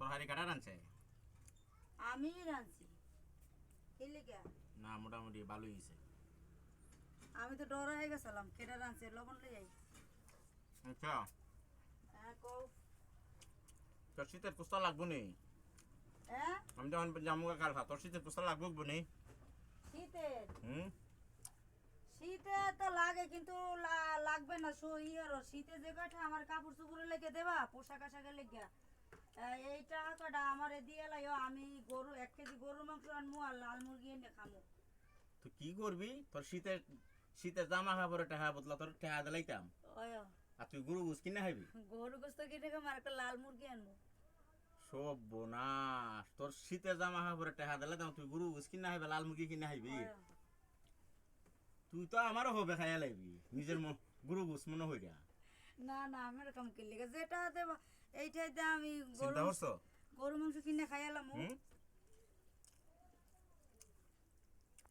তরকারি কাটা রাঁধছে আমি রাঁধছি কি লিগা না মোটামুটি ভালোই হয়েছে। আমি তো ডর হয়ে গেছিলাম কেটা রাঁধছে লবণ লই যাই আচ্ছা হ্যাঁ কও তোর শীতের পুস্তা লাগবো নি? হ্যাঁ আমি যখন জামুকা কাল খা তোর শীতের পুস্তা লাগবো নি? শীতের হুম শীতে তো লাগে কিন্তু লাগবে না ইয়ার শীতে যে কাঠা আমার কাপড় চুপড়ে লেগে দেবা পোশাক আশাকে লেগে এই টাকাটা আমার দিয়ে লাইও আমি গরু 1 কেজি গরুর মাংস আনবো আর লাল মুরগি এনে খামো তুই কি করবি? তোর শীতের শীতের জামা কাপড়ের টাকা বদলা তোর টাকা দিলাইতাম ওই আর তুই গরু গুছ কিনে খাইবি। গরু গোস্ত কিনে খামো আর একটা লাল মুরগি আনবো সব বোনাস তোর শীতের জামা কাপড়ের টাকা দিলাইতাম তুই গরু গুছ কিনে খাইবি লাল মুরগি কিনে খাইবি। ওই, তুই তো আমারও হবে খাইয়া লাইবি নিজের গরু গুছ মনে হইয়া। না না আমি এরকম কিনলে যেটা দেবো এইটাই দিয়ে আমি চিন্তা করছো? গরু মাংস কিনে খাইলাম হুম